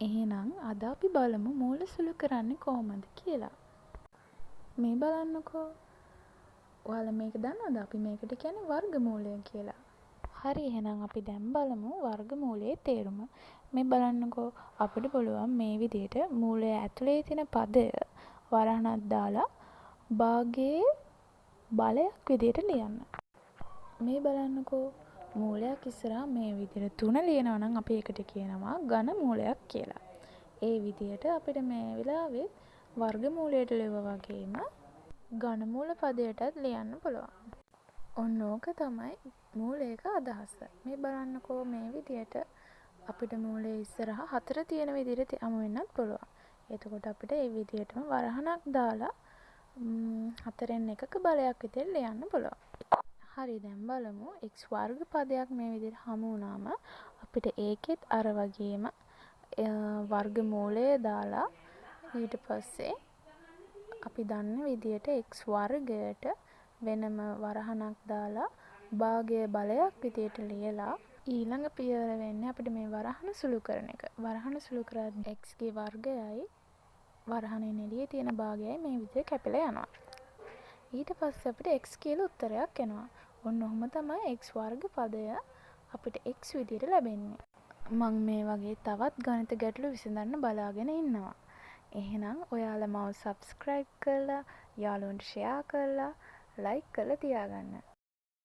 එහෙනම් අද අපි බලමු මූල සුළු කරන්නේ කොහොමද කියලා. මේ බලන්නකෝ. ඔයාලා මේක දන්නවද? අපි මේකට කියන්නේ වර්ගමූලය කියලා. හරි, එහෙනම් අපි දැන් බලමු වර්ගමූලයේ තේරුම. මේ බලන්නකෝ. අපිට පුළුවන් මේ විදිහට මූලය ඇතුලේ තියෙන පදය වරහණක් දාලා භාගයේ බලයක් විදිහට ලියන්න. මේ බලන්නකෝ. මූලයක් ඉස්සරහා මේ විදිහට 3 ලියනවා නම් අපි ඒකට කියනවා ඝන මූලයක් කියලා. ඒ විදිහට අපිට මේ වෙලාවේ වර්ගමූලයට ලියුවා වගේම ඝනමූල පදයටත් ලියන්න පුළුවන්. ඔන්න ඕක තමයි මූලයක අදහස. මේ බලන්නකෝ මේ විදිහට අපිට මූලයේ ඉස්සරහා 4 තියෙන විදිහට යමු වෙන්නත් පුළුවන්. එතකොට අපිට මේ විදිහටම වරහණක් දාලා 4න් එකක බලයක් විදිහට ලියන්න පුළුවන්. හරි, දැන් බලමු x වර්ග පදයක් මේ විදිහට හමු වුණාම අපිට ඒකෙත් අර වගේම වර්ගමූලය දාලා ඊට පස්සේ අපි දන්න විදිහට x වර්ගයට වෙනම වරහණක් දාලා භාගයේ බලයක් විදිහට ලියලා ඊළඟ පියවර වෙන්නේ අපිට මේ වරහණ සුළු කරන එක. වරහණ සුළු කරද්දී x ගේ වර්ගයයි වරහණේ එළියේ තියෙන භාගයයි මේ විදිහට කැපිලා යනවා. ඊට පස්සේ අපිට x කියලා උත්තරයක් එනවා. ඔන්න ඔහොම තමයි x වර්ග පදය අපිට x විදිහට ලැබෙන්නේ. මම මේ වගේ තවත් ගණිත ගැටලු විසඳන්න බලාගෙන ඉන්නවා. එහෙනම් ඔයාලා මාව subscribe කරලා, යාළුවන්ට share කරලා, like කරලා තියාගන්න.